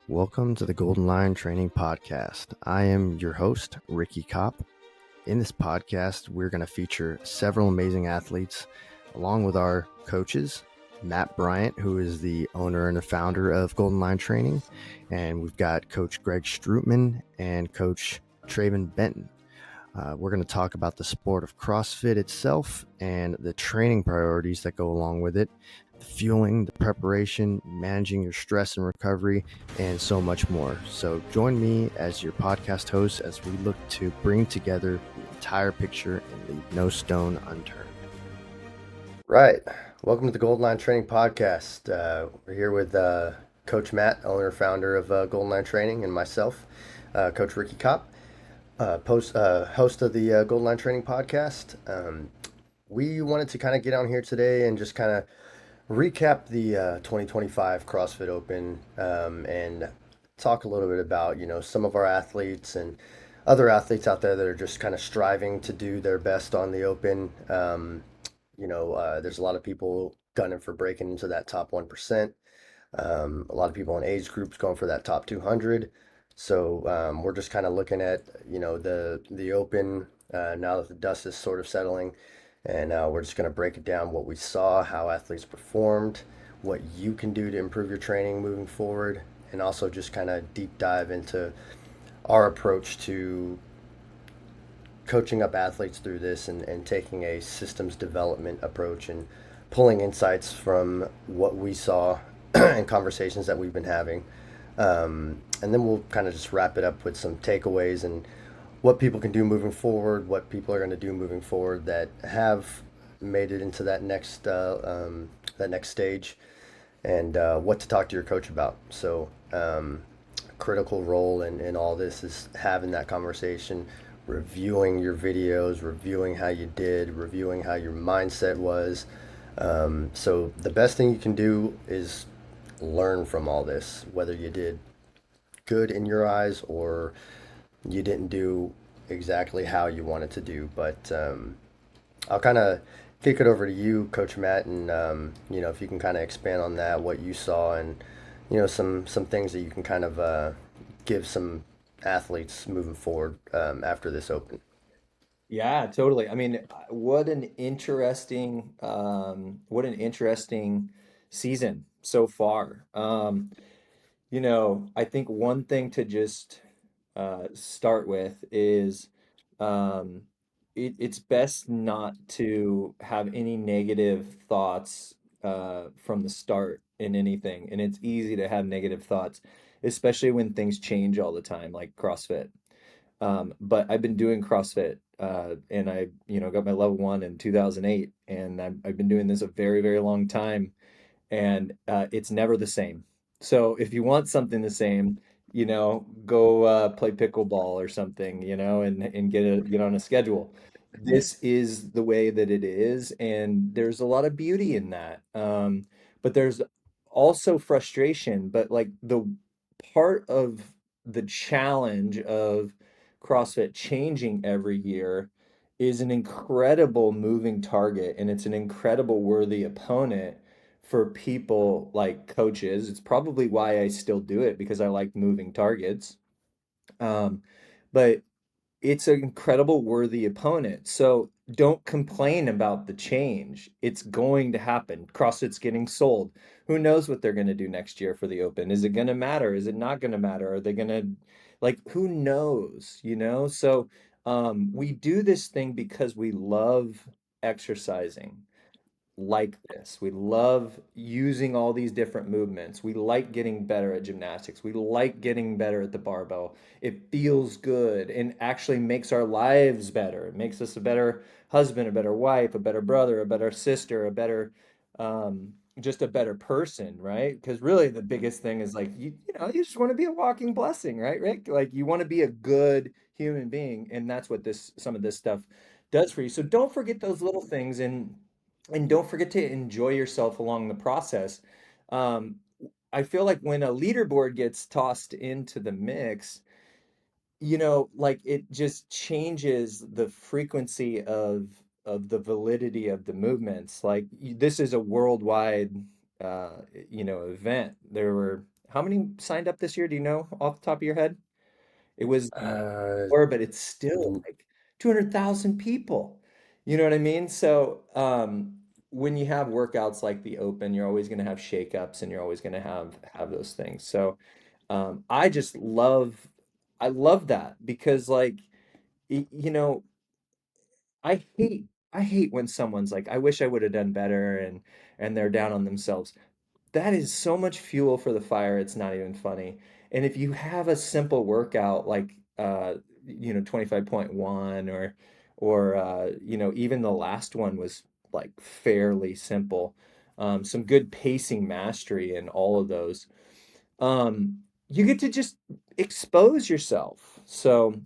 Welcome to the Golden Line Training Podcast. I am your host, Ricky Kopp. In this podcast, we're going to feature several amazing athletes, along with our coaches, Matt Bryant, who is the owner and the founder of Golden Line Training, and we've got Coach Greg Strootman and Coach Traven Benton. We're going to talk about the sport of CrossFit itself and the training priorities that go along with it, the fueling, the preparation, managing your stress and recovery, and so much more. So join me as your podcast host as we look to bring together the entire picture and leave no stone unturned. Right. Welcome to the Golden Line Training Podcast. We're here with Coach Matt, owner, founder of Golden Line Training, and myself, Coach Ricky Kopp, host of the Golden Line Training Podcast. We wanted to kind of get on here today and just kind of recap the 2025 CrossFit Open and talk a little bit about, some of our athletes and other athletes out there that are just kind of striving to do their best on the Open. There's a lot of people gunning for breaking into that top 1%. A lot of people in age groups going for that top 200. So we're just kind of looking at, the Open now that the dust is sort of settling. And we're just going to break it down, what we saw, how athletes performed, what you can do to improve your training moving forward, and also just kind of deep dive into our approach to coaching up athletes through this and taking a systems development approach and pulling insights from what we saw and conversations that we've been having. And then we'll kind of just wrap it up with some takeaways and what people can do moving forward, what people are going to do moving forward that have made it into that next stage, and what to talk to your coach about. So, critical role in all this is having that conversation, reviewing your videos, reviewing how you did, reviewing how your mindset was. So the best thing you can do is learn from all this, whether you did good in your eyes or you didn't do exactly how you wanted to do. But I'll kind of kick it over to you, Coach Matt, and if you can kind of expand on that, what you saw, and some things that you can kind of give some athletes moving forward after this Open. Yeah, totally. I mean, what an interesting season so far. I think one thing to just start with is um, it's best not to have any negative thoughts from the start in anything. And it's easy to have negative thoughts, especially when things change all the time, like CrossFit. But I've been doing CrossFit, and I got my level one in 2008, and I've been doing this a very, very long time, and it's never the same. So if you want something the same, go play pickleball or something, and get on a schedule. This is the way that it is, and there's a lot of beauty in that. But there's also frustration, but like the part of the challenge of CrossFit changing every year is an incredible moving target, and it's an incredible worthy opponent for people like coaches. It's probably why I still do it, because I like moving targets. But it's an incredible worthy opponent. So don't complain about the change. It's going to happen. CrossFit's getting sold. Who knows what they're going to do next year for the Open? Is it going to matter? Is it not going to matter? Are they going to, like, who knows? So we do this thing because we love exercising like this. We love using all these different movements. We like getting better at gymnastics. We like getting better at the barbell. It feels good and actually makes our lives better. It makes us a better husband, a better wife, a better brother, a better sister, a better just a better person, right? Because really the biggest thing is like you just want to be a walking blessing, right, Rick? Like you want to be a good human being, and that's what this some of this stuff does for you. So don't forget those little things, and don't forget to enjoy yourself along the process. Um, I feel like when a leaderboard gets tossed into the mix, like it just changes the frequency of the validity of the movements. Like this is a worldwide, event. There were How many signed up this year? Do you know off the top of your head? It was Uh, more, but it's still n- like 200,000 people. You know what I mean? So, when you have workouts like the Open, you're always going to have shakeups and you're always going to have those things. So, I just I love that because like, you know, I hate when someone's like, I wish I would have done better and they're down on themselves. That is so much fuel for the fire, it's not even funny. And if you have a simple workout like 25.1 or even the last one was like fairly simple. Some good pacing mastery in all of those. You get to just expose yourself. So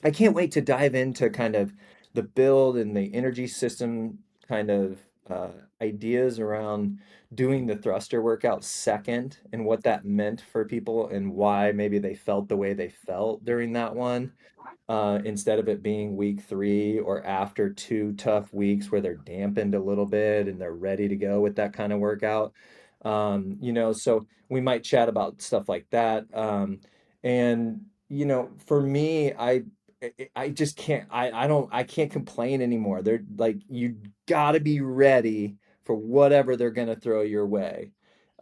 I can't wait to dive into kind of the build and the energy system kind of uh, ideas around doing the thruster workout second and what that meant for people and why maybe they felt the way they felt during that one instead of it being week 3 or after 2 tough weeks where they're dampened a little bit and they're ready to go with that kind of workout. So we might chat about stuff like that. And for me, I just can't I can't complain anymore. They're like you gotta be ready for whatever they're gonna throw your way.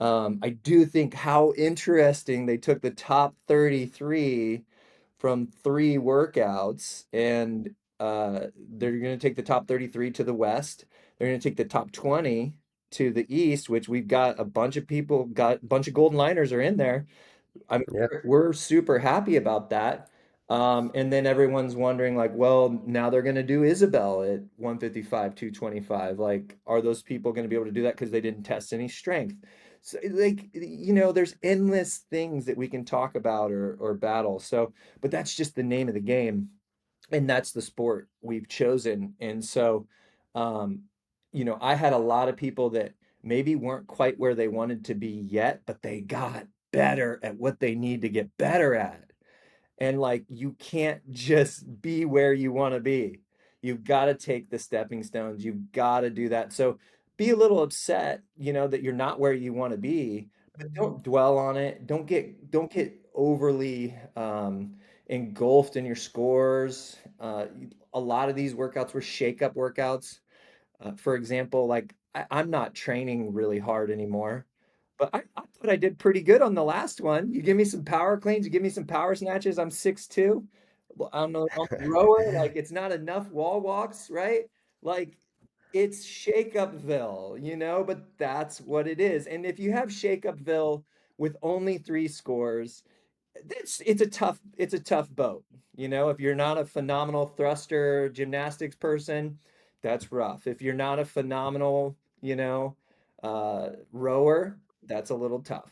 I do think how interesting they took the top 33 from 3 workouts, and they're going to take the top 33 to the west. They're going to take the top 20 to the east, which we've got a bunch of people, got a bunch of golden liners are in there. I mean, yeah, we're super happy about that. And then everyone's wondering, like, well, now they're going to do Isabel at 155, 225. Like, are those people going to be able to do that because they didn't test any strength? So, like, there's endless things that we can talk about or battle. So, but that's just the name of the game, and that's the sport we've chosen. And so, um, I had a lot of people that maybe weren't quite where they wanted to be yet, but they got better at what they need to get better at. And like you can't just be where you want to be. You've got to take the stepping stones. You've got to do that. So be a little upset, that you're not where you want to be, but don't dwell on it. Don't get overly engulfed in your scores. A lot of these workouts were shake-up workouts. For example, like I'm not training really hard anymore, but I thought I did pretty good on the last one. You give me some power cleans, you give me some power snatches. I'm 6'2". Well, on the rower, like it's not enough wall walks, right? Like it's Shake-Upville, but that's what it is. And if you have Shake-Upville with only 3 scores, it's a tough boat. If you're not a phenomenal thruster gymnastics person, that's rough. If you're not a phenomenal, rower, that's a little tough.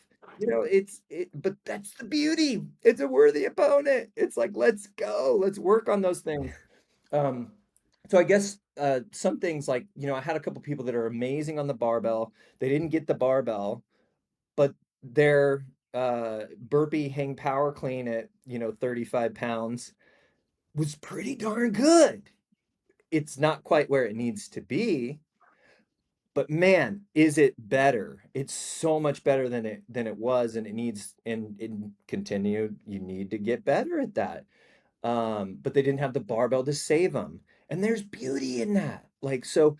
But that's the beauty. It's a worthy opponent. It's like, let's go. Let's work on those things. Um, so I guess some things like, I had a couple people that are amazing on the barbell. They didn't get the barbell, but their burpee hang power clean at 35 pounds was pretty darn good. It's not quite where it needs to be, but man, is it better? It's so much better than it was, and it needs and continue. You need to get better at that. But they didn't have the barbell to save them, and there's beauty in that. Like so,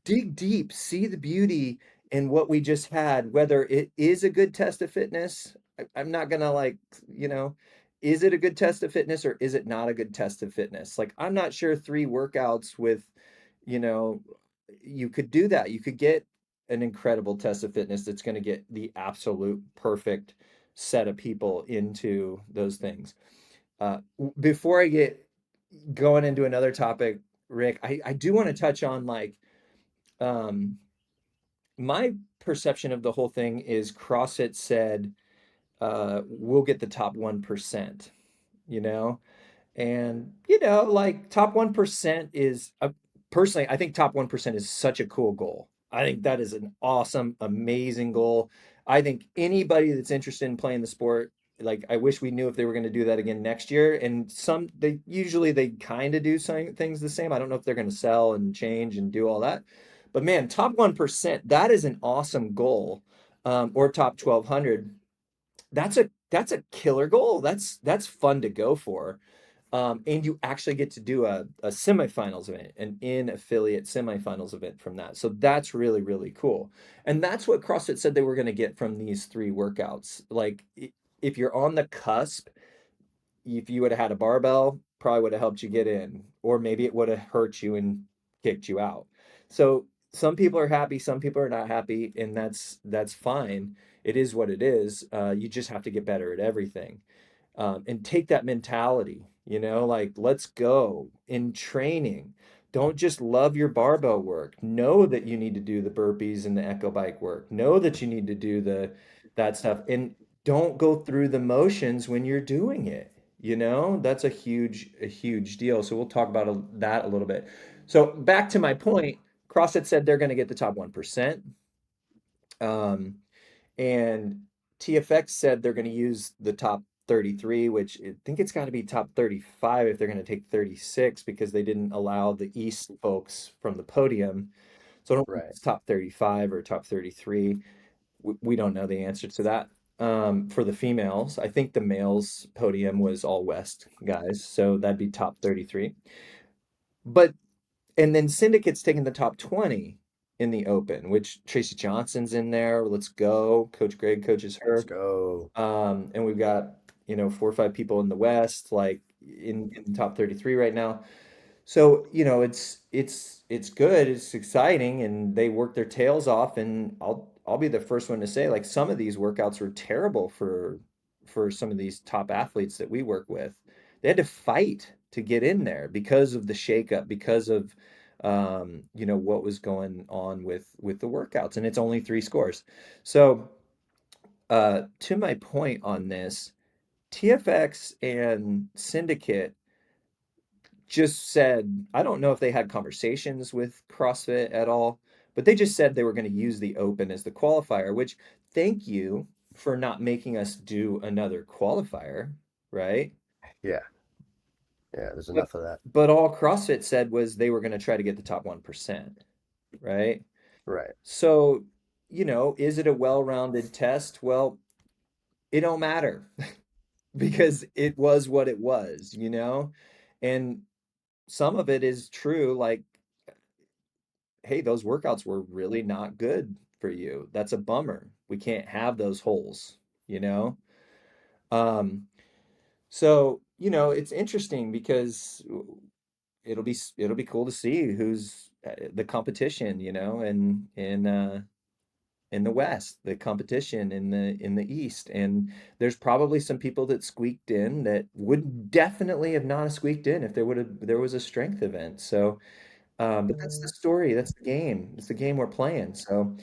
dig deep, see the beauty in what we just had, whether it is a good test of fitness. I'm not gonna like, is it a good test of fitness or is it not a good test of fitness? Like, I'm not sure 3 workouts with, you know, you could do that. You could get an incredible test of fitness that's going to get the absolute perfect set of people into those things. Before I get going into another topic, Rick, I do want to touch on like, um, my perception of the whole thing is CrossFit said, we'll get the top 1%, you know? And, like top 1% is, personally, I think top 1% is such a cool goal. I think that is an awesome, amazing goal. I think anybody that's interested in playing the sport, like I wish we knew if they were going to do that again next year. And they kind of do some things the same. I don't know if they're going to sell and change and do all that. But man, top 1%, that is an awesome goal. Or top 1200. that's a killer goal. That's fun to go for. And you actually get to do a semifinals event, an in affiliate semifinals event from that. So that's really, really cool. And that's what CrossFit said they were going to get from these three workouts. Like if you're on the cusp, if you would have had a barbell, probably would have helped you get in, or maybe it would have hurt you and kicked you out. So some people are happy, some people are not happy, and that's fine. It is what it is. You just have to get better at everything, and take that mentality, like let's go in training. Don't just love your barbell work. Know that you need to do the burpees and the echo bike work. Know that you need to do that stuff, and don't go through the motions when you're doing it. That's a huge deal. So we'll talk about that a little bit. So back to my point, CrossFit said they're going to get the top 1%. Um, and TFX said they're going to use the top 33, which I think it's got to be top 35 if they're going to take 36 because they didn't allow the East folks from the podium. So I don't think Right. it's top 35 or top 33. We don't know the answer to that. For the females, I think the males podium was all West guys, so that'd be top 33. But and then Syndicate's taking the top 20 in the Open, which Tracy Johnson's in there. Let's go. Coach Greg coaches Let's her. go. And we've got, 4 or 5 people in the West, like in the top 33 right now. So, it's good, it's exciting, and they work their tails off. And I'll be the first one to say, like, some of these workouts were terrible for some of these top athletes that we work with. They had to fight to get in there because of the shakeup, because of what was going on with the workouts, and it's only 3 scores. So, to my point on this, TFX and Syndicate just said, I don't know if they had conversations with CrossFit at all, but they just said they were going to use the Open as the qualifier, which thank you for not making us do another qualifier, right? Yeah. Yeah. There's But enough of that. but all CrossFit said was they were going to try to get the top 1%, right? Right. So, is it a well-rounded test? Well, it don't matter because it was what it was. And some of it is true, like, hey, those workouts were really not good for you. That's a bummer. We can't have those holes, you know? Um, so, it's interesting because it'll be cool to see who's the competition, and in the West, the competition in the East. And there's probably some people that squeaked in that would definitely have not squeaked in if there was a strength event. So, but that's the story. That's the game. It's the game we're playing. So,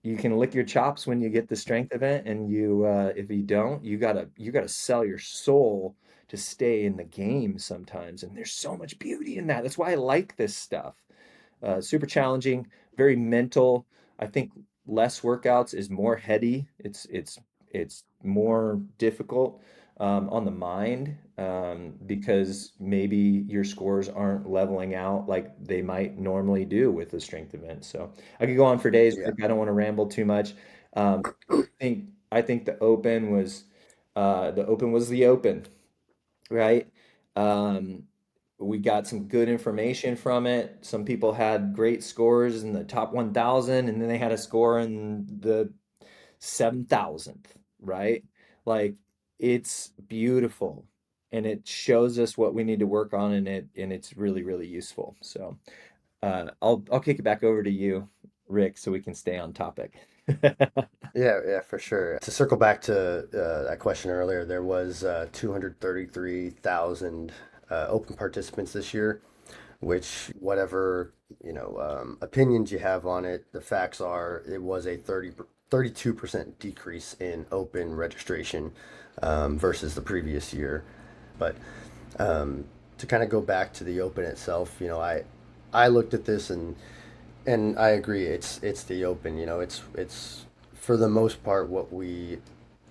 you can lick your chops when you get the strength event, and if you don't, you gotta sell your soul to stay in the game sometimes. And there's so much beauty in that. That's why I like this stuff. Super challenging, very mental. I think less workouts is more heady. It's more difficult on the mind, because maybe your scores aren't leveling out like they might normally do with the strength event. So I could go on for days, Yeah. Rick. I don't want to ramble too much. I think the open was the open, right? Um, we got some good information from it. Some people had great scores in the top 1,000, and then they had a score in the 7,000th, right? Like, it's beautiful, and it shows us what we need to work on in it, and it's really, really useful. So, I'll kick it back over to you, Rick, so we can stay on topic. Yeah, yeah, for sure. To circle back to that question earlier, there was 233,000 open participants this year, which whatever, opinions you have on it, the facts are it was a 32% decrease in open registration versus the previous year. But to kind of go back to the open itself, I looked at this and I agree. It's the open. It's for the most part what we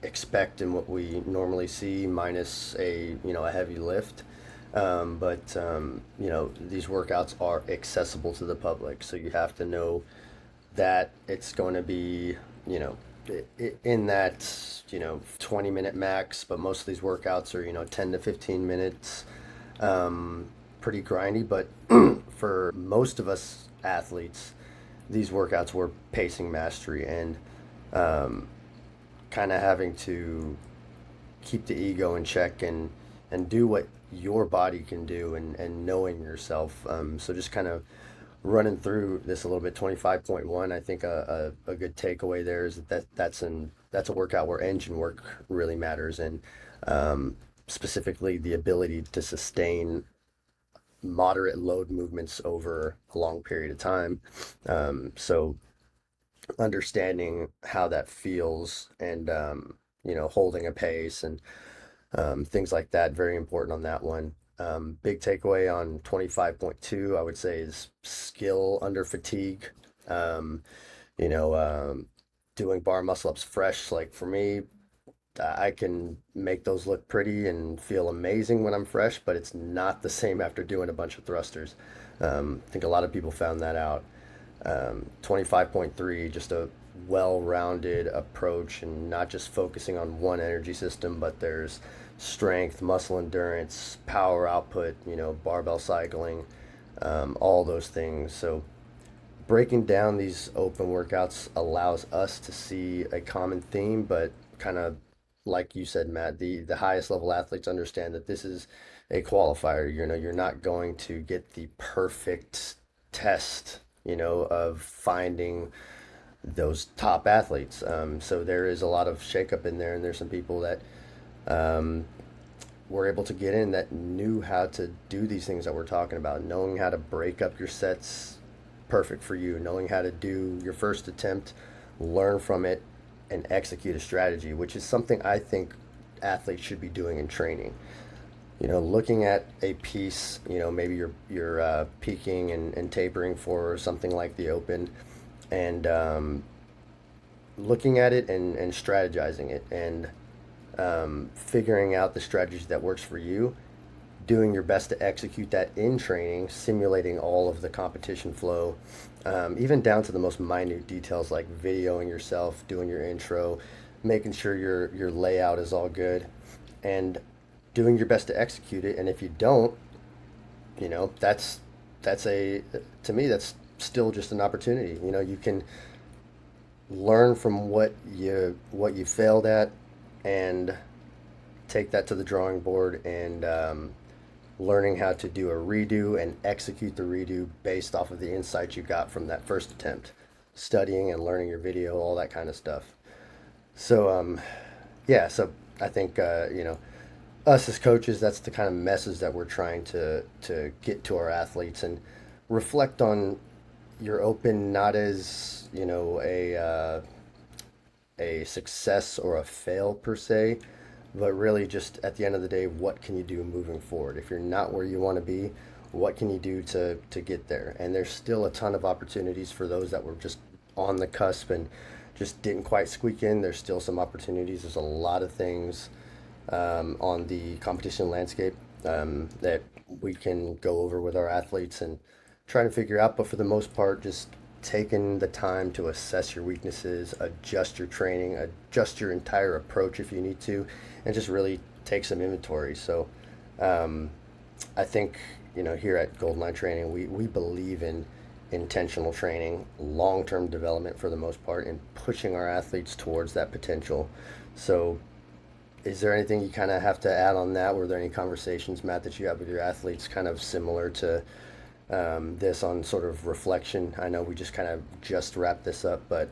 expect and what we normally see, minus a heavy lift. But these workouts are accessible to the public, so you have to know that it's going to be you know in that 20-minute max, but most of these workouts are 10 to 15 minutes. um, Pretty grindy, but for most of us athletes, these workouts were pacing mastery and um, kind of having to keep the ego in check and do what your body can do and knowing yourself. So just kind of running through this a little bit. 25.1, I think a good takeaway there is that's a workout where engine work really matters, and specifically the ability to sustain moderate load movements over a long period of time. So understanding how that feels and holding a pace and things like that, very important on that one. Big takeaway on 25.2, I would say, is skill under fatigue. Um, you know, um, Doing bar muscle ups fresh, like for me, I can make those look pretty and feel amazing when I'm fresh, but it's not the same after doing a bunch of thrusters. I think a lot of people found that out. 25.3, just a well-rounded approach and not just focusing on one energy system, but there's strength, muscle endurance, power output, barbell cycling, all those things. So breaking down these open workouts allows us to see a common theme, but kind of like you said, Matt, the highest level athletes understand that this is a qualifier. You're not going to get the perfect test, of finding those top athletes. So there is a lot of shakeup in there, and there's some people that um, were able to get in that knew how to do these things that we're talking about, knowing how to break up your sets perfect for you, knowing how to do your first attempt, learn from it, and execute a strategy, which is something I think athletes should be doing in training. Looking at a piece, maybe you're peaking and tapering for something like the Open, and looking at it and strategizing it and figuring out the strategy that works for you, doing your best to execute that in training, simulating all of the competition flow, even down to the most minute details like videoing yourself, doing your intro, making sure your layout is all good, and doing your best to execute it. And if you don't, that's a to me that's still just an opportunity. You can learn from what you failed at and take that to the drawing board and learning how to do a redo and execute the redo based off of the insights you got from that first attempt, studying and learning your video, all that kind of stuff. So yeah, so I think us as coaches, that's the kind of message that we're trying to get to our athletes and reflect on your open not as a success or a fail per se, but really just at the end of the day, what can you do moving forward? If you're not where you want to be, what can you do to get there? And there's still a ton of opportunities for those that were just on the cusp and just didn't quite squeak in. There's still some opportunities. There's a lot of things on the competition landscape that we can go over with our athletes and try to figure out. But for the most part, just taking the time to assess your weaknesses, adjust your training, adjust your entire approach if you need to, and just really take some inventory. So um, I think, here at Golden Line Training, we believe in intentional training, long term development for the most part, and pushing our athletes towards that potential. So is there anything you kind of have to add on that? Were there any conversations, Matt, that you have with your athletes kind of similar to this on sort of reflection? I know we just kind of just wrapped this up, but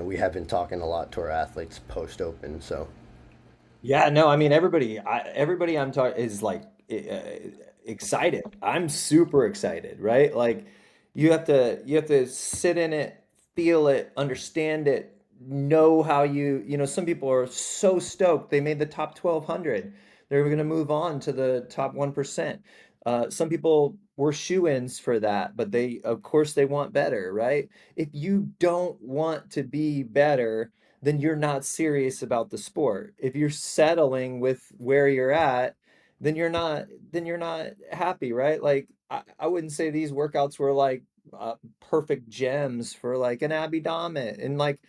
we have been talking a lot to our athletes post open. So Yeah, no, I mean everybody I'm talking is like excited. I'm super excited, right? Like you have to sit in it, feel it, understand it, know how some people are so stoked they made the top 1200. They're going to move on to the top 1%. Some people were shoo-ins for that, but of course they want better, right? If you don't want to be better, then you're not serious about the sport. If you're settling with where you're at, then you're not happy, right? Like I wouldn't say these workouts were like perfect gems for like an Abby Dominant. And like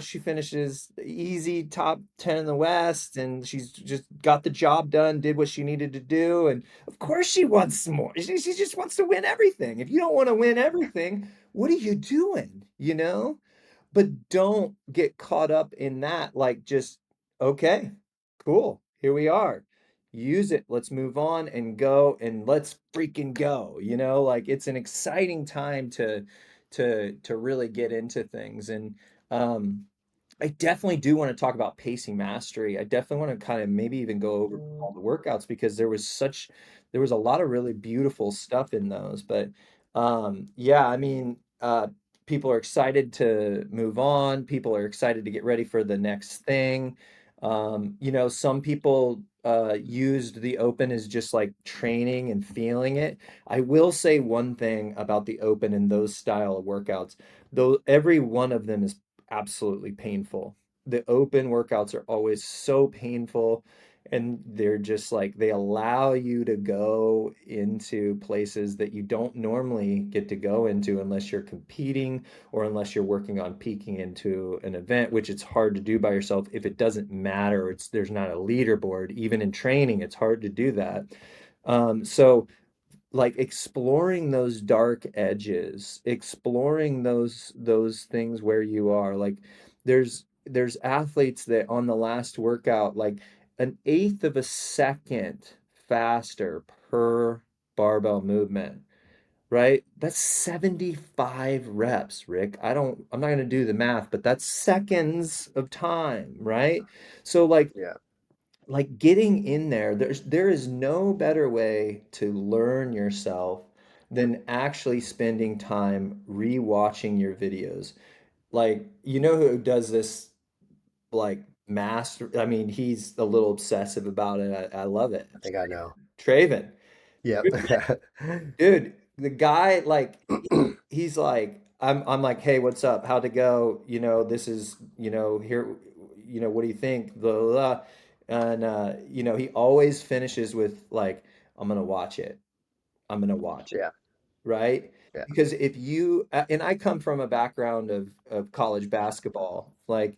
she finishes easy top 10 in the West, and she's just got the job done, did what she needed to do. And of course she wants more. She just wants to win everything. If you don't want to win everything, what are you doing? But don't get caught up in that. Like, just, okay, cool, here we are. Use it. Let's move on and go, and let's freaking go. Like, it's an exciting time to really get into things. And um I definitely do want to talk about pacing mastery. I definitely want to kind of maybe even go over all the workouts, because there was a lot of really beautiful stuff in those. But yeah, I mean, people are excited to move on. People are excited to get ready for the next thing. Some people used the open as just like training and feeling it. I will say one thing about the open and those style of workouts, though every one of them is absolutely painful. The open workouts are always so painful, and they're just like they allow you to go into places that you don't normally get to go into unless you're competing, or unless you're working on peaking into an event, which it's hard to do by yourself if it doesn't matter. There's not a leaderboard. Even in training, it's hard to do that. So like exploring those dark edges, exploring those things where you are. Like, there's athletes that on the last workout, like an eighth of a second faster per barbell movement, right? That's 75 reps, Rick. I'm not going to do the math, but that's seconds of time, right? So Yeah. like getting in there, there is no better way to learn yourself than actually spending time rewatching your videos. Like, who does this, like, master? I mean, he's a little obsessive about it. I love it. I think I know. Traven. Yep. Dude, the guy, like, he's like, I'm like, hey, what's up? How'd it go? This is, here, what do you think? Blah, blah, blah. And he always finishes with like, I'm gonna watch it. I'm gonna watch it. Yeah. Right? Yeah. Because if you and I come from a background of college basketball, like,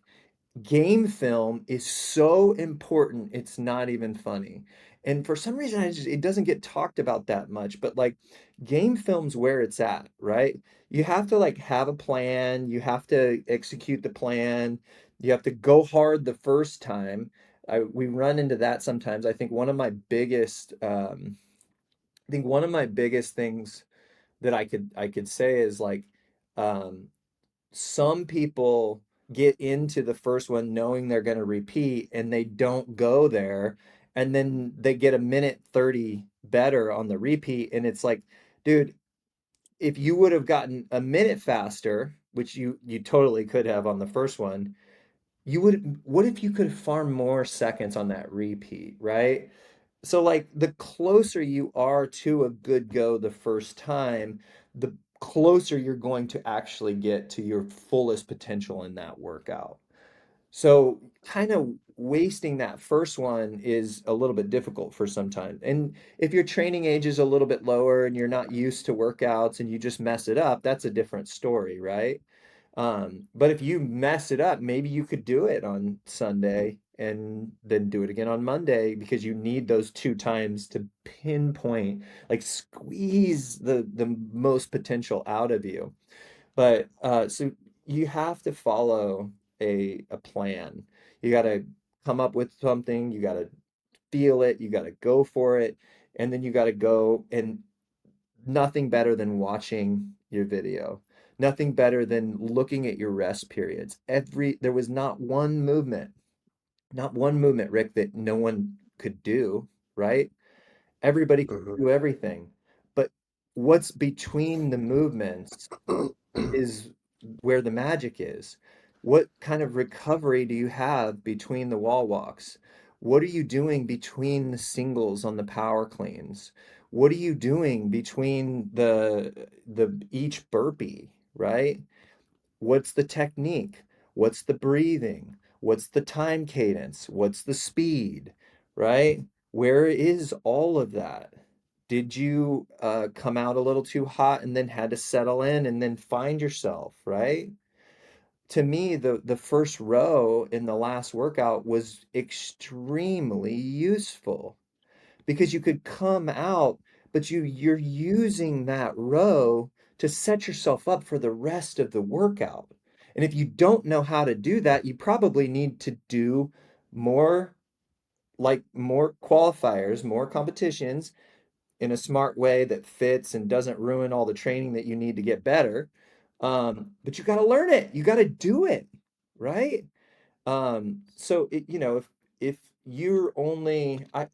game film is so important, it's not even funny. And for some reason, it doesn't get talked about that much, but like, game film's where it's at, right? You have to like have a plan, you have to execute the plan, you have to go hard the first time. We run into that sometimes. I think one of my biggest things that I could say is like, um, some people get into the first one knowing they're going to repeat, and they don't go there, and then they get a minute 30 better on the repeat, and it's like, dude, if you would have gotten a minute faster, which you totally could have on the first one, you would what if you could farm more seconds on that repeat, right? So like, the closer you are to a good go the first time, the closer you're going to actually get to your fullest potential in that workout. So kind of wasting that first one is a little bit difficult for some time. And if your training age is a little bit lower and you're not used to workouts and you just mess it up, that's a different story, right? But if you mess it up, maybe you could do it on Sunday and then do it again on Monday, because you need those two times to pinpoint, like, squeeze the most potential out of you. But so you have to follow a plan. You got to come up with something, you got to feel it, you got to go for it, and then you got to go. And nothing better than watching your video. Nothing better than looking at your rest periods. There was not one movement, Rick, that no one could do, right? Everybody could Hmm. do everything. But what's between the movements is where the magic is. What kind of recovery do you have between the wall walks? What are you doing between the singles on the power cleans? What are you doing between the each burpee, right? What's the technique? What's the breathing? What's the time cadence? What's the speed? Right? Where is all of that? Did you come out a little too hot and then had to settle in and then find yourself, right? to me, the first row in the last workout was extremely useful because you could come out, but you're using that row to set yourself up for the rest of the workout. And if you don't know how to do that, you probably need to do more, like more qualifiers, more competitions in a smart way that fits and doesn't ruin all the training that you need to get better. But you got to learn it. You got to do it, right? So if you're only I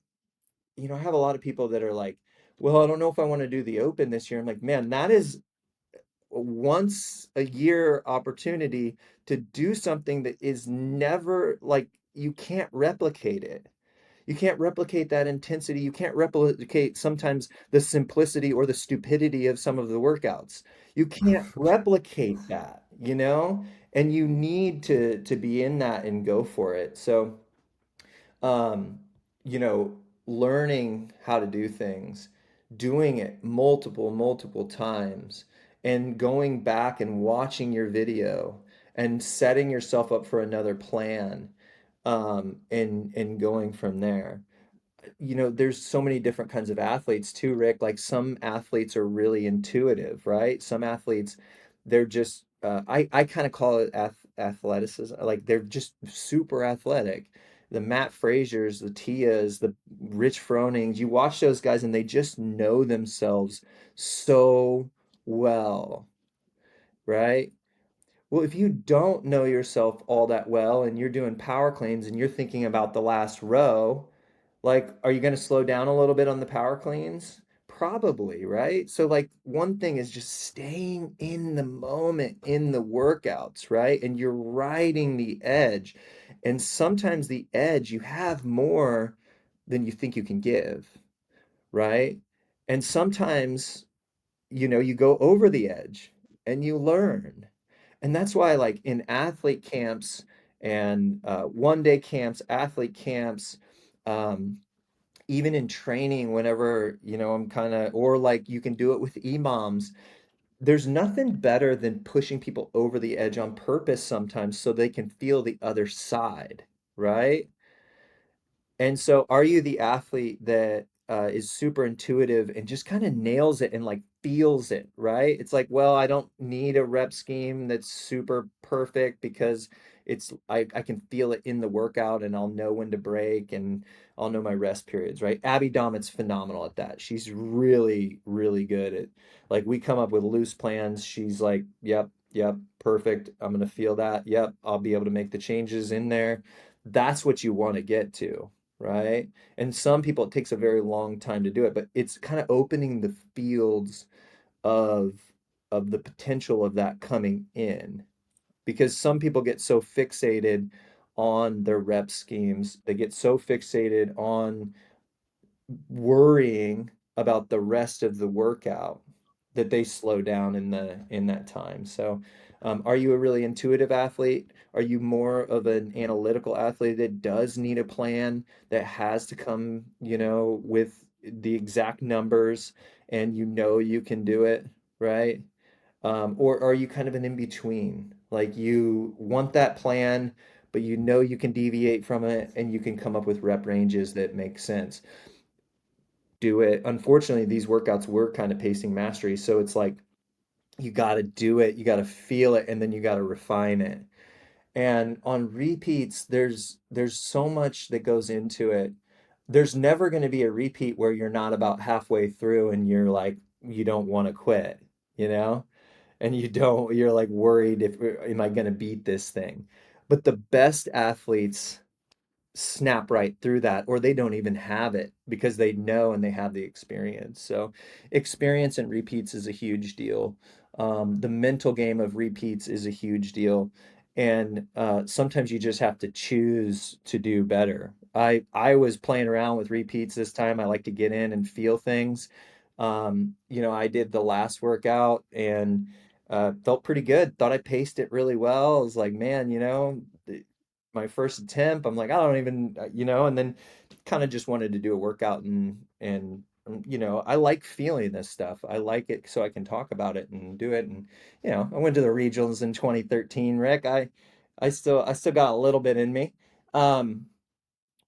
have a lot of people that are like, well, I don't know if I want to do the open this year. I'm like, man, that is a once a year opportunity to do something that is never like you can't replicate it. You can't replicate that intensity. You can't replicate sometimes the simplicity or the stupidity of some of the workouts. You can't replicate that, and you need to be in that and go for it. So um, you know, learning how to do things, doing it multiple times, and going back and watching your video and setting yourself up for another plan, and going from there. There's so many different kinds of athletes too, Rick. Like some athletes are really intuitive, right? Some athletes, they're just, I kind of call it athleticism. Like they're just super athletic. The Matt Frasers, the Tias, the Rich Fronings, you watch those guys and they just know themselves so well, right? Well, if you don't know yourself all that well and you're doing power cleans and you're thinking about the last row, like, are you going to slow down a little bit on the power cleans? Probably, right? So, like, one thing is just staying in the moment in the workouts, right? And you're riding the edge. And sometimes the edge, you have more than you think you can give, right? And sometimes, you go over the edge and you learn. And that's why, like, in athlete camps and one day camps, athlete camps, um, even in training, whenever, I'm kind of, or like you can do it with imams, there's nothing better than pushing people over the edge on purpose sometimes so they can feel the other side, right? And so, are you the athlete that is super intuitive and just kind of nails it and like feels it, right? It's like, well, I don't need a rep scheme that's super perfect because I can feel it in the workout and I'll know when to break and I'll know my rest periods, right? Abby Damit's phenomenal at that. She's really, really good at like we come up with loose plans. She's like, yep, yep, perfect. I'm gonna feel that. Yep, I'll be able to make the changes in there. That's what you want to get to, right? And some people, it takes a very long time to do it, but it's kind of opening the fields of the potential of that coming in because some people get so fixated on their rep schemes, they get so fixated on worrying about the rest of the workout that they slow down in that time. So, are you a really intuitive athlete? Are you more of an analytical athlete that does need a plan that has to come, with the exact numbers and you can do it, right? Or are you kind of an in between? Like you want that plan, but you can deviate from it and you can come up with rep ranges that make sense. Do it. Unfortunately, these workouts were kind of pacing mastery, so it's like you got to do it, you got to feel it, and then you got to refine it. And on repeats, there's so much that goes into it. There's never going to be a repeat where you're not about halfway through and you're like you don't want to quit, you know? And you're like worried if am I going to beat this thing? But the best athletes snap right through that, or they don't even have it because they know and they have the experience. So, experience and repeats is a huge deal. The mental game of repeats is a huge deal. And sometimes you just have to choose to do better. I was playing around with repeats this time. I like to get in and feel things. I did the last workout and felt pretty good. Thought I paced it really well. I was like, man, my first attempt, I'm like, I don't even, and then kind of just wanted to do a workout and I like feeling this stuff. I like it so I can talk about it and do it. And, I went to the regionals in 2013, Rick. I still got a little bit in me. Um,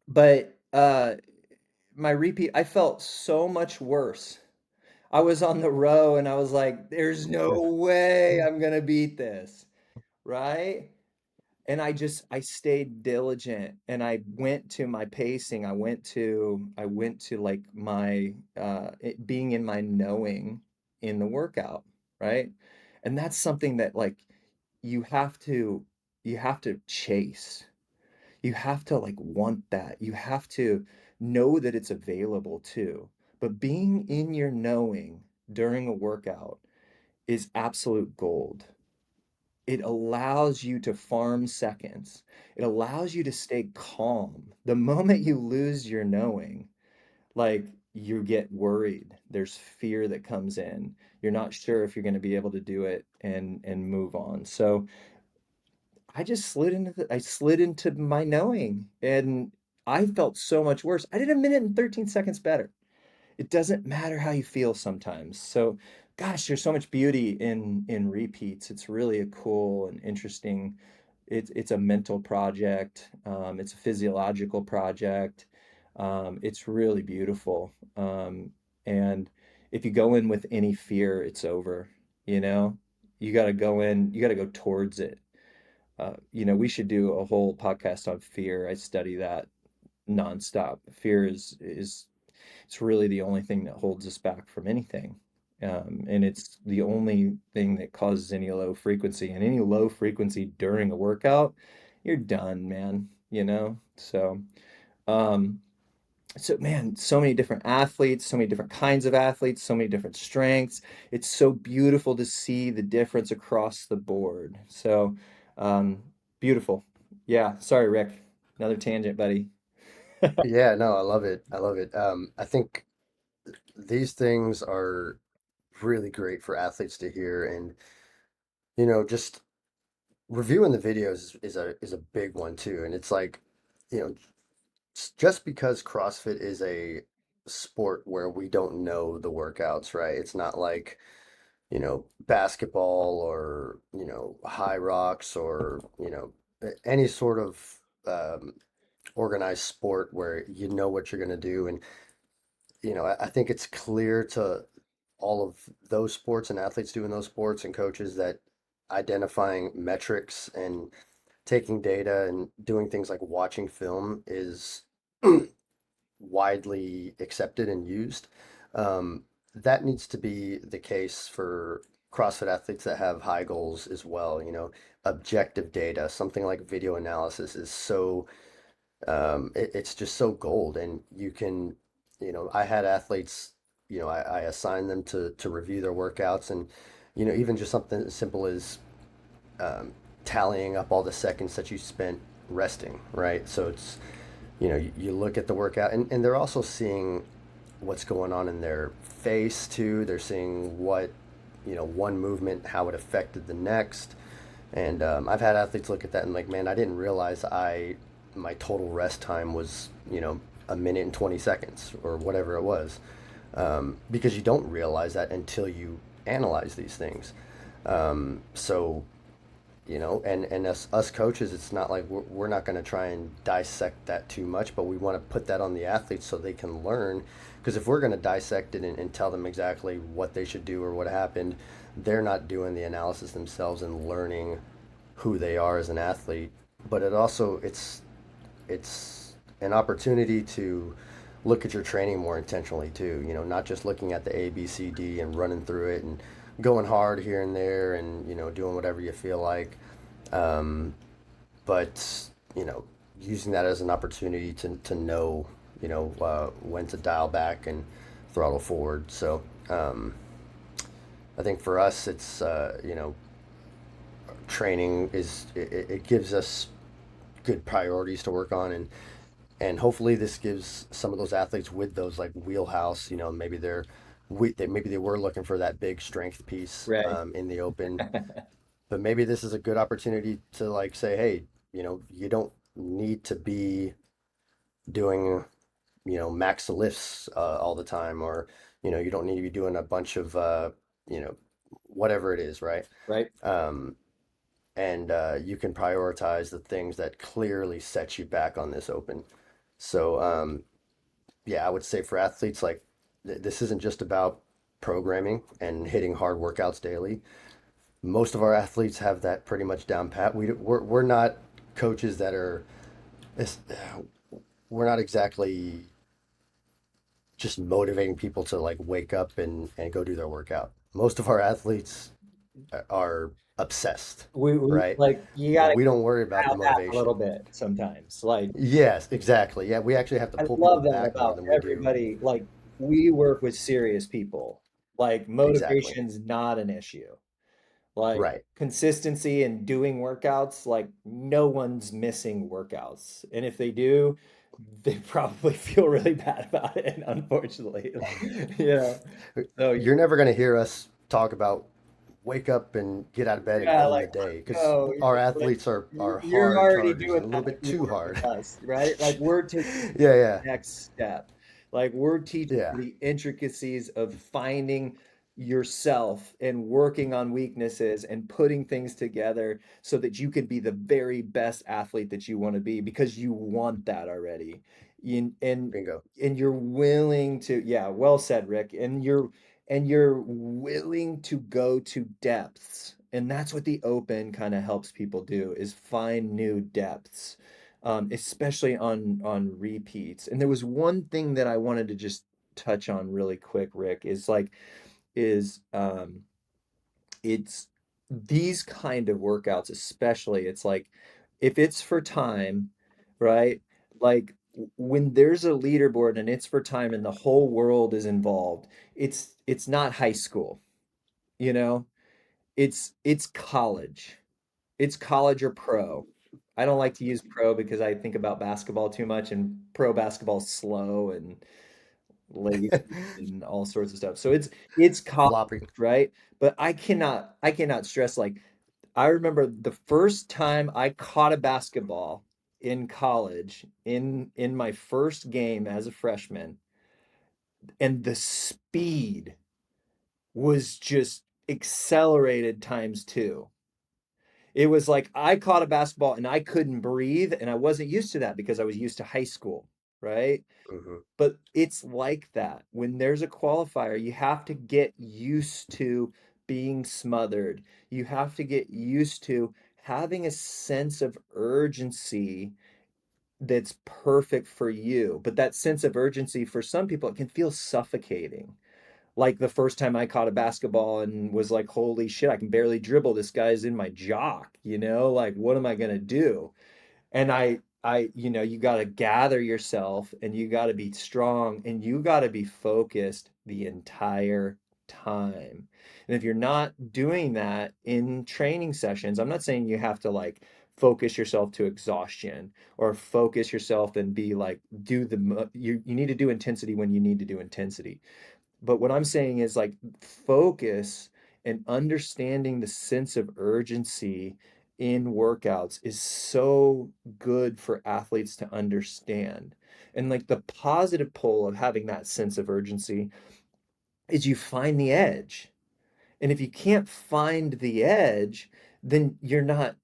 but my repeat, I felt so much worse. I was on the row and I was like, there's no way I'm gonna beat this, right? And I stayed diligent and I went to my pacing. I went to like my being in my knowing in the workout, right? And that's something that like you have to you have to chase. You have to like want that. You have to know that it's available too. But being in your knowing during a workout is absolute gold. It allows you to farm seconds. It allows you to stay calm. The moment you lose your knowing, like you get worried. There's fear that comes in. You're not sure if you're going to be able to do it and move on. So I slid into my knowing and I felt so much worse. I did a minute and 13 seconds better. It doesn't matter how you feel sometimes. So, gosh, there's so much beauty in repeats. It's really a cool and interesting. It's a mental project. It's a physiological project. It's really beautiful. And if you go in with any fear, it's over. You know, you got to go in. You got to go towards it. We should do a whole podcast on fear. I study that nonstop. Fear is it's really the only thing that holds us back from anything. And it's the only thing that causes any low frequency. And any low frequency during a workout, you're done, man. Um, so man, so many different athletes, so many different kinds of athletes, so many different strengths. It's so beautiful to see the difference across the board. So, um, beautiful. Yeah, sorry, Rick. Another tangent, buddy. Yeah, no, I love it. I love it. I think these things are really great for athletes to hear, and just reviewing the videos is a big one too. And it's like, you know, just because CrossFit is a sport where we don't know the workouts, right? It's not like, basketball or, high rocks or, any sort of organized sport where you know what you're going to do. And, I think it's clear to all of those sports and athletes doing those sports and coaches that identifying metrics and taking data and doing things like watching film is widely accepted and used. Um, that needs to be the case for CrossFit athletes that have high goals as well. Objective data, something like video analysis is so, it's just so gold. And you can, I had athletes, I assigned them to review their workouts and, even just something as simple as um, tallying up all the seconds that you spent resting, right? So it's, you look at the workout and they're also seeing what's going on in their face too. They're seeing what, one movement, how it affected the next. And I've had athletes look at that and like, man, I didn't realize my total rest time was, a minute and 20 seconds or whatever it was. Because you don't realize that until you analyze these things. So and us coaches, it's not like we're not going to try and dissect that too much, but we want to put that on the athletes so they can learn. Because if we're going to dissect it and tell them exactly what they should do or what happened, they're not doing the analysis themselves and learning who they are as an athlete. But it's an opportunity to look at your training more intentionally too. Not just looking at the A, B, C, D and running through it and going hard here and there and doing whatever you feel like. Um, but using that as an opportunity to know when to dial back and throttle forward. So I think for us, it's training it gives us good priorities to work on, and hopefully this gives some of those athletes with those like wheelhouse, maybe they were looking for that big strength piece Right. in the open, but maybe this is a good opportunity to like say, hey, you don't need to be doing max lifts all the time, or you don't need to be doing a bunch of you know, whatever it is, right? Right. Um, and you can prioritize the things that clearly set you back on this open. So yeah, I would say for athletes, like this isn't just about programming and hitting hard workouts daily. Most of our athletes have that pretty much down pat. We're not coaches that are, it's, we're not exactly just motivating people to like wake up and go do their workout. Most of our athletes are obsessed, We right? like you And gotta we don't worry about the dial back a little motivation. bit sometimes. Like Yes, exactly. Yeah, we actually have to I pull people love that back more about than we do. everybody. Like we work with serious people. Like Exactly. motivation's not an issue. Like Right. consistency and doing workouts, like no one's missing workouts. And if they do, they probably feel really bad about it, unfortunately. You know. So You're never going to hear us talk about wake up and get out of bed and yeah, own like the day because no, our like athletes are you're hard already chargers doing and a little that bit if you too work hard. with us, right? Like we're taking Yeah, yeah, the next step. Like we're teaching yeah. you the intricacies of finding yourself and working on weaknesses and putting things together so that you can be the very best athlete that you want to be because you want that already. You, Bingo. and you're willing to, yeah, well said, Rick. And you're willing to go to depths. And that's what the open kind of helps people do is find new depths, especially on repeats. And there was one thing that I wanted to just touch on really quick, Rick, is it's these kind of workouts, especially, it's like if it's for time, right? Like when there's a leaderboard and it's for time and the whole world is involved, it's not high school, you know? It's college. It's college or pro. I don't like to use pro because I think about basketball too much, and pro basketball's slow and lazy and all sorts of stuff. So it's college, Floppy. right? But I cannot stress, like I remember the first time I caught a basketball in college in my first game as a freshman, and the speed was just accelerated times two. It was like I caught a basketball and I couldn't breathe, and I wasn't used to that because I was used to high school, right? Hmm. But it's like that. When there's a qualifier, you have to get used to being smothered. You have to get used to having a sense of urgency that's perfect for you. But that sense of urgency for some people, it can feel suffocating. Like the first time I caught a basketball and was like, holy shit, I can barely dribble. This guy's in my jock, Like, what am I gonna do? And you got to gather yourself and you got to be strong and you got to be focused the entire time. And if you're not doing that in training sessions, I'm not saying you have to like focus yourself to exhaustion or focus yourself and be like, you need to do intensity when you need to do intensity. But what I'm saying is like focus and understanding the sense of urgency in workouts is so good for athletes to understand. And like the positive pole of having that sense of urgency is you find the edge. And if you can't find the edge, then you're not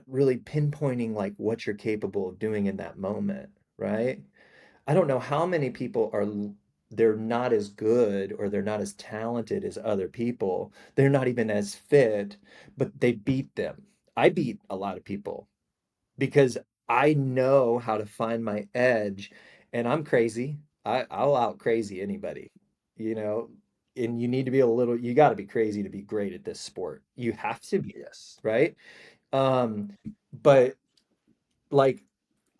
really pinpointing like what you're capable of doing in that moment, right? I don't know how many people they're not as good or they're not as talented as other people. They're not even as fit, but they beat them. I beat a lot of people because I know how to find my edge, and I'm crazy. I'll out crazy anybody, you know, and you got to be crazy to be great at this sport. You have to be, Yes. right? Um, but like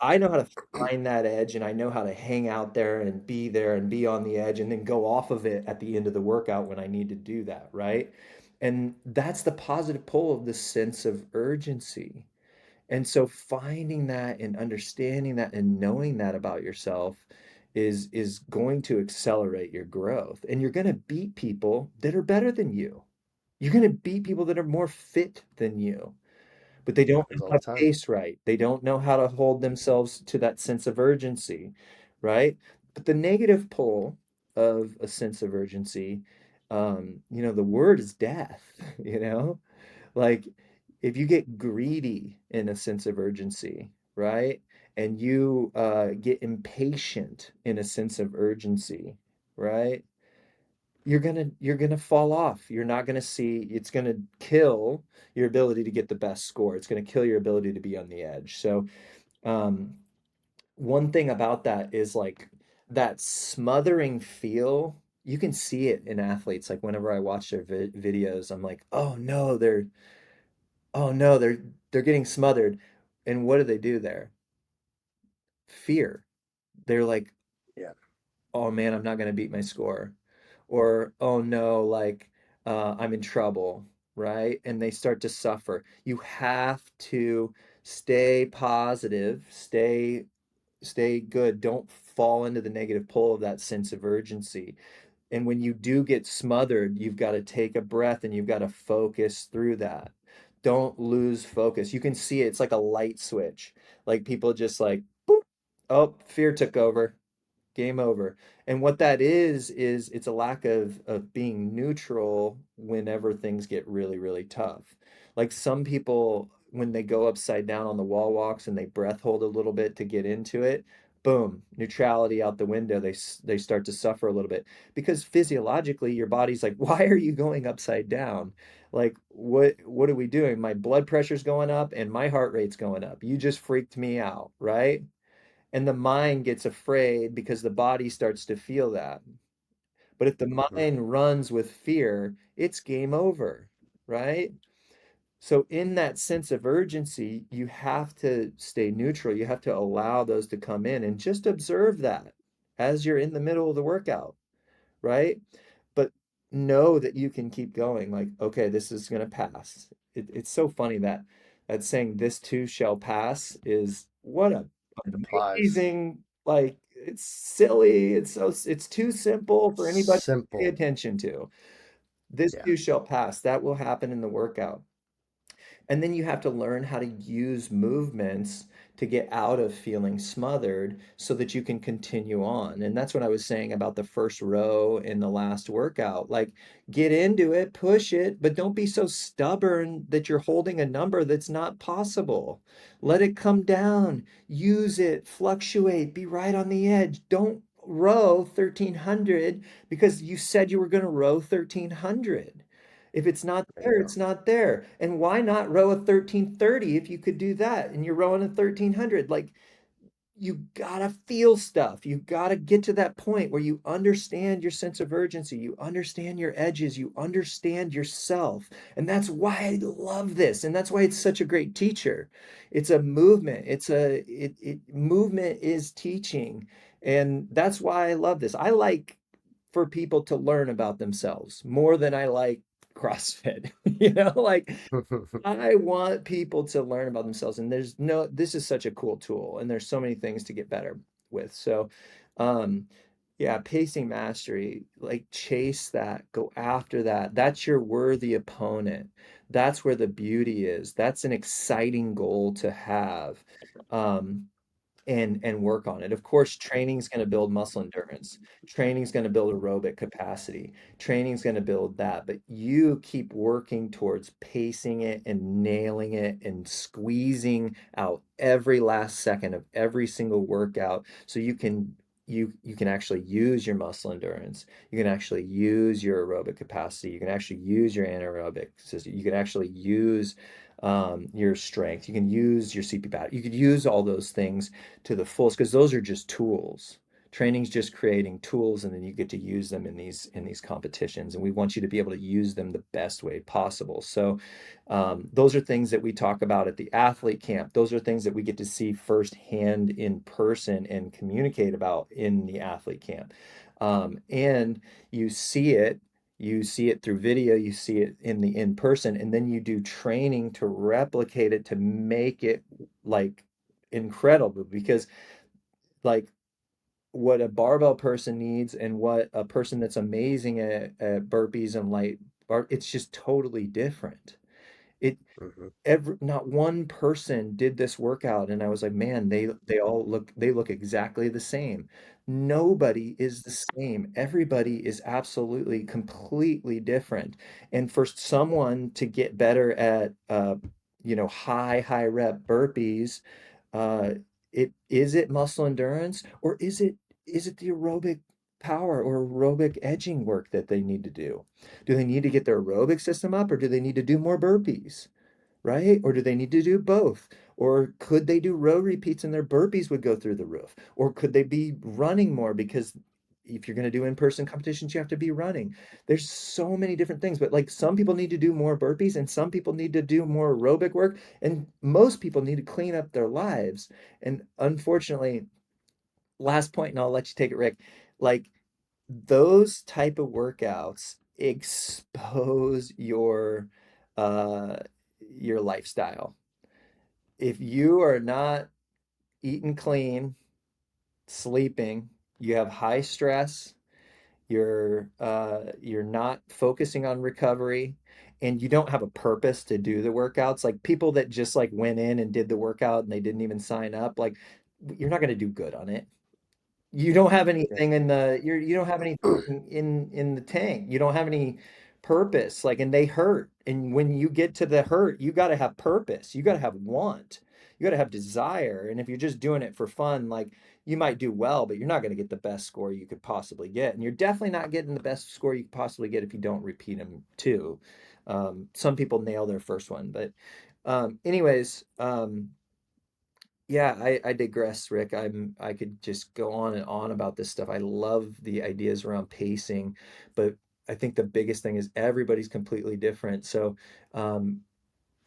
I know how to find that edge and I know how to hang out there and be on the edge and then go off of it at the end of the workout when I need to do that, right? And that's the positive pull of the sense of urgency. And so finding that and understanding that and knowing that about yourself is going to accelerate your growth. And you're going to beat people that are better than you. You're going to beat people that are more fit than you, but they don't Happens know all how the to time. pace right. They don't know how to hold themselves to that sense of urgency. right? But the negative pole of a sense of urgency, the word is death, you know? Like if you get greedy in a sense of urgency, right? And you get impatient in a sense of urgency, right? You're gonna fall off. You're not gonna see, it's gonna kill your ability to get the best score. It's gonna kill your ability to be on the edge. So um, one thing about that is like that smothering feel. You can see it in athletes. Like whenever I watch their videos, I'm like, oh no, they're getting smothered. And what do they do there? Fear. They're like, Yeah. oh man, I'm not gonna beat my score. Or oh no, like I'm in trouble, right? And they start to suffer. You have to stay positive, stay good. Don't fall into the negative pull of that sense of urgency. And when you do get smothered, you've got to take a breath and you've got to focus through that. Don't lose focus. You can see it. It's like a light switch. Like people just like, boop, oh, fear took over. Game over. And what that is it's a lack of being neutral whenever things get really, really tough. Like some people, when they go upside down on the wall walks and they breath hold a little bit to get into it, boom, neutrality out the window. They start to suffer a little bit because physiologically your body's like, why are you going upside down? Like what are we doing? My blood pressure's going up and my heart rate's going up. You just freaked me out, right? And the mind gets afraid because the body starts to feel that. But if the Hmm. mind runs with fear, it's game over, right? So, in that sense of urgency, you have to stay neutral. You have to allow those to come in and just observe that as you're in the middle of the workout, right? But know that you can keep going. Like, okay, this is going to pass. It's so funny that saying this too shall pass is what a It applies. amazing, like, it's silly. It's too simple for anybody to pay Simple. attention to. This Yeah. too shall pass. That will happen in the workout. And then you have to learn how to use movements to get out of feeling smothered so that you can continue on. And that's what I was saying about the first row in the last workout. Like, get into it, push it, but don't be so stubborn that you're holding a number that's not possible. Let it come down, use it, fluctuate, be right on the edge. Don't row 1300 because you said you were going to row 1300. If it's not There you there, go. it's not there. And why not row a 1330 if you could do that and you're rowing a 1300? Like, you gotta feel stuff. You gotta get to that point where you understand your sense of urgency, you understand your edges, you understand yourself. And that's why I love this. And that's why it's such a great teacher. It's a movement. Movement is teaching. And that's why I love this. I like for people to learn about themselves more than I like CrossFit. Like I want people to learn about themselves, and this is such a cool tool, and there's so many things to get better with. So, um, yeah, pacing mastery, like chase that, go after that. That's your worthy opponent. That's where the beauty is. That's an exciting goal to have. Um, and work on it. Of course, training is going to build muscle endurance. Training is going to build aerobic capacity. Training is going to build that, but you keep working towards pacing it and nailing it and squeezing out every last second of every single workout so you can actually use your muscle endurance. You can actually use your aerobic capacity. You can actually use your anaerobic system. You can actually use your strength. You can use your CP pad. You could use all those things to the fullest because those are just tools. Training's just creating tools, and then you get to use them in these competitions. And we want you to be able to use them the best way possible. So those are things that we talk about at the athlete camp. Those are things that we get to see firsthand in person and communicate about in the athlete camp. And you see it through video, you see it in the in person, and then you do training to replicate it to make it like incredible because like what a barbell person needs and what a person that's amazing at burpees and light bar, it's just totally different. It Hmm. not one person did this workout and I was like, man, they look exactly the same. Nobody is the same. Everybody is absolutely completely different. And for someone to get better at high rep burpees, uh it muscle endurance, or is it the aerobic power or aerobic edging work that they need to do? Do they need to get their aerobic system up, or do they need to do more burpees? Right? Or do they need to do both? Or could they do row repeats and their burpees would go through the roof? Or could they be running more because if you're going to do in-person competitions, you have to be running. There's so many different things, but like some people need to do more burpees and some people need to do more aerobic work and most people need to clean up their lives. And unfortunately, last point, and I'll let you take it, Rick, like those type of workouts expose uh your lifestyle. If you are not eating clean, sleeping, you have high stress, you're not focusing on recovery, and you don't have a purpose to do the workouts, like people that just like went in and did the workout and they didn't even sign up, like you're not going to do good on it. You don't have Yeah. anything in you don't have anything in the tank. You don't have any purpose. Like, and they hurt. And when you get to the hurt, you got to have purpose. You got to have want. You got to have desire. And if you're just doing it for fun, like you might do well, but you're not going to get the best score you could possibly get. And you're definitely not getting the best score you could possibly get if you don't repeat them too. Some people nail their first one, but anyways, yeah, I digress, Rick. I could just go on and on about this stuff. I love the ideas around pacing, but I think the biggest thing is everybody's completely different. So, um,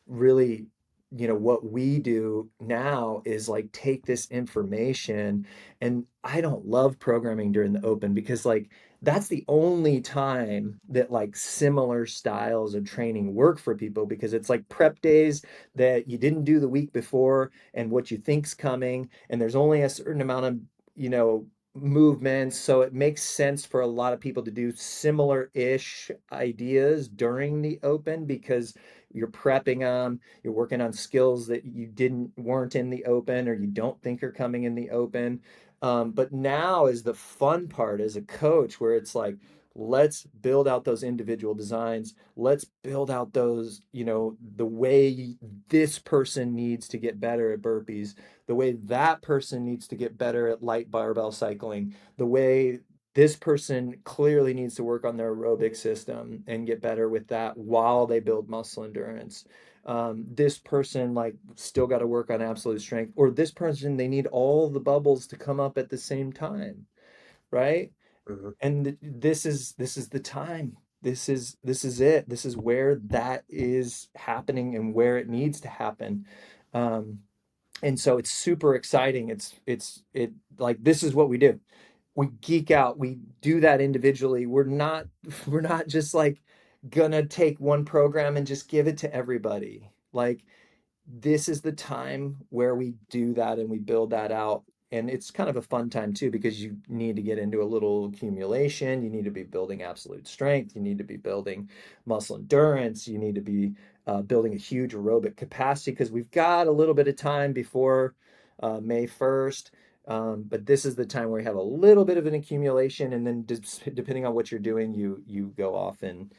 really, what we do now is like take this information, and I don't love programming during the open because like that's the only time that like similar styles of training work for people, because it's like prep days that you didn't do the week before and what you think's coming, and there's only a certain amount of, you know, movements, so it makes sense for a lot of people to do similar-ish ideas during the open because you're prepping them, you're working on skills that you didn't weren't in the open or you don't think are coming in the open. But now is the fun part as a coach where it's like, let's build out those individual designs. Let's build out those, the way this person needs to get better at burpees, the way that person needs to get better at light barbell cycling, the way this person clearly needs to work on their aerobic system and get better with that while they build muscle endurance. This person like still got to work on absolute strength, or this person they need all the bubbles to come up at the same time, right? Hmm. And this is the time. This is it. This is where that is happening and where it needs to happen. Um, and so it's super exciting. It like this is what we do. We geek out. We do that individually. We're not just like gonna take one program and just give it to everybody. Like this is the time where we do that and we build that out. And it's kind of a fun time too, because you need to get into a little accumulation. You need to be building absolute strength. You need to be building muscle endurance. You need to be building a huge aerobic capacity because we've got a little bit of time before May 1st. But this is the time where you have a little bit of an accumulation, and then depending on what you're doing, you go off and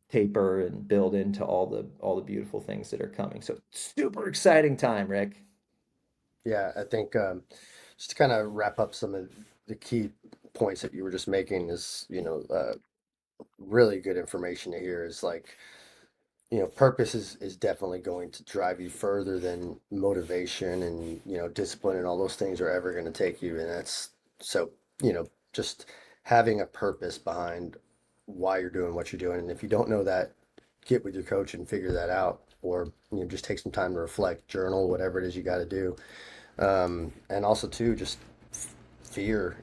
taper and build into all the beautiful things that are coming. So super exciting time, Rick. Yeah, I think just to kind of wrap up some of the key points that you were just making is, really good information to hear is like, purpose is definitely going to drive you further than motivation and, discipline and all those things are ever going to take you. And that's so, just having a purpose behind why you're doing what you're doing. And if you don't know that, get with your coach and figure that out, or, just take some time to reflect, journal, whatever it is you got to do. And also too, just fear,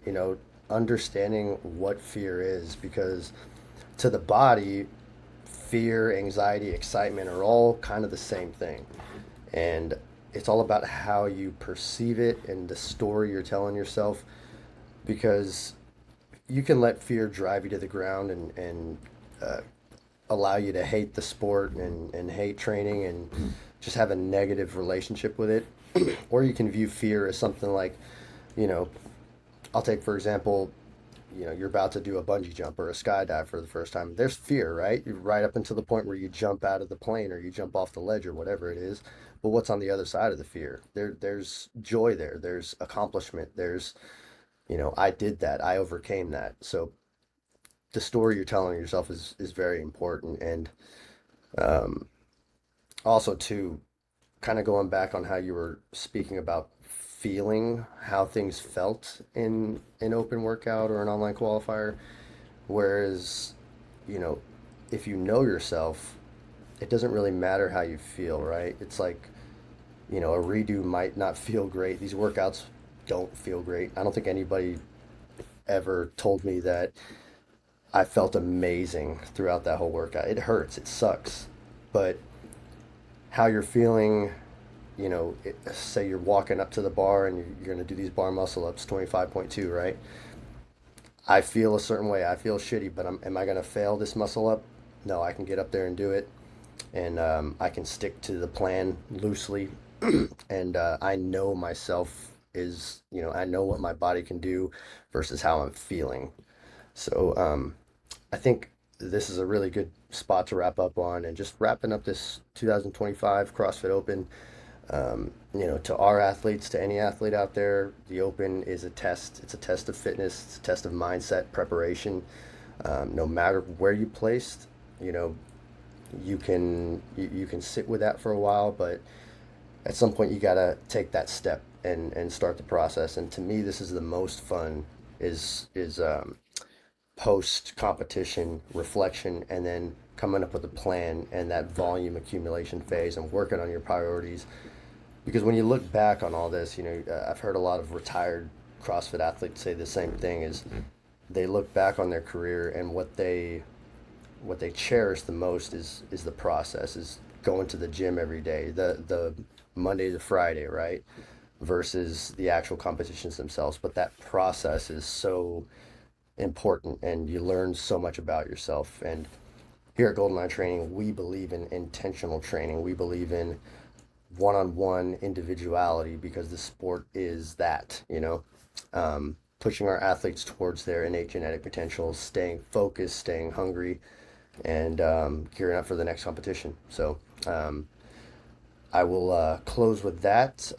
understanding what fear is, because to the body, fear, anxiety, excitement are all kind of the same thing. And it's all about how you perceive it and the story you're telling yourself, because you can let fear drive you to the ground and allow you to hate the sport and hate training and just have a negative relationship with it. Or you can view fear as something like, you know, I'll take for example, you're about to do a bungee jump or a skydive for the first time. There's fear, right? You're right up until the point where you jump out of the plane or you jump off the ledge or whatever it is. But what's on the other side of the fear? There's joy there. There's accomplishment. There's, I did that. I overcame that. So the story you're telling yourself is very important. And um, also too, kind of going back on how you were speaking about feeling how things felt in an open workout or an online qualifier. Whereas, you know, if you know yourself, it doesn't really matter how you feel, right? It's like, a redo might not feel great. These workouts don't feel great. I don't think anybody ever told me that I felt amazing throughout that whole workout. It hurts, it sucks. But how you're feeling, say you're walking up to the bar and you're going to do these bar muscle ups, 25.2, right? I feel a certain way. I feel shitty, but am I going to fail this muscle up? No, I can get up there and do it. And I can stick to the plan loosely. And I know myself I know what my body can do versus how I'm feeling. So I think this is a really good spot to wrap up on and just wrapping up this 2025 CrossFit Open. To our athletes, to any athlete out there, the Open is a test. It's a test of fitness. It's a test of mindset, preparation. No matter where you placed, you know, you can sit with that for a while, but at some point you gotta take that step and start the process. And to me, this is the most fun is post competition reflection and then coming up with a plan and that volume accumulation phase and working on your priorities. Because when you look back on all this, I've heard a lot of retired CrossFit athletes say the same thing is they look back on their career and what they cherish the most is the process, is going to the gym every day, the Monday to Friday, right? Versus the actual competitions themselves. But that process is so important and you learn so much about yourself. And here at Golden Line Training, we believe in intentional training. We believe in one-on-one individuality because the sport is that, pushing our athletes towards their innate genetic potential, staying focused, staying hungry, and gearing up for the next competition. So I will close with that.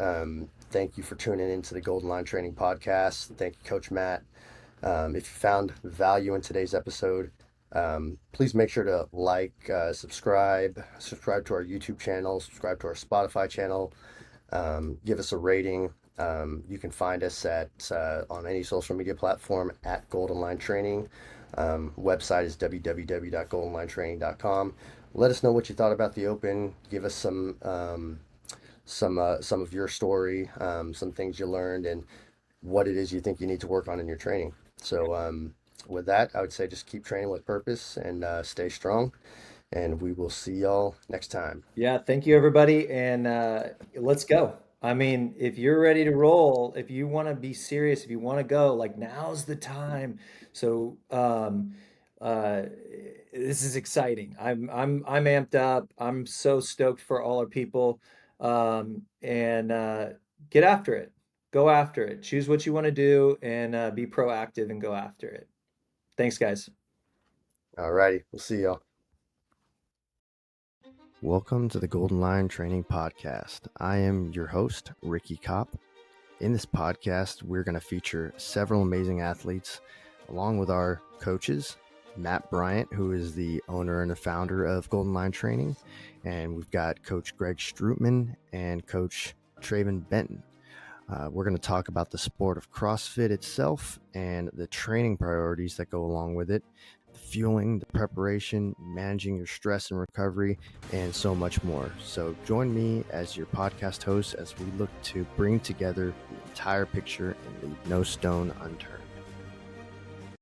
Thank you for tuning into the Golden Line Training Podcast. Thank you, Coach Matt. If you found value in today's episode, please make sure to subscribe to our YouTube channel, subscribe to our Spotify channel, give us a rating. You can find us at on any social media platform at Golden Line Training. Website is www.goldenlinetraining.com. Let us know what you thought about the Open. Give us some of your story, some things you learned, and what it is you think you need to work on in your training. So with that, I would say just keep training with purpose and stay strong. And we will see y'all next time. Yeah, thank you everybody, and let's go. I mean, if you're ready to roll, if you want to be serious, if you want to go, like now's the time. So, uh, this is exciting. I'm amped up. I'm so stoked for all our people. And get after it. Go after it. Choose what you want to do and be proactive and go after it. Thanks, guys. All righty, we'll see y'all. Welcome to the Golden Line Training Podcast. I am your host, Ricky Kopp. In this podcast, we're going to feature several amazing athletes, along with our coaches, Matt Bryant, who is the owner and the founder of Golden Line Training, and we've got Coach Greg Strootman and Coach Traven Benton. We're going to talk about the sport of CrossFit itself and the training priorities that go along with it, the fueling, the preparation, managing your stress and recovery, and so much more. So join me as your podcast host as we look to bring together the entire picture and leave no stone unturned.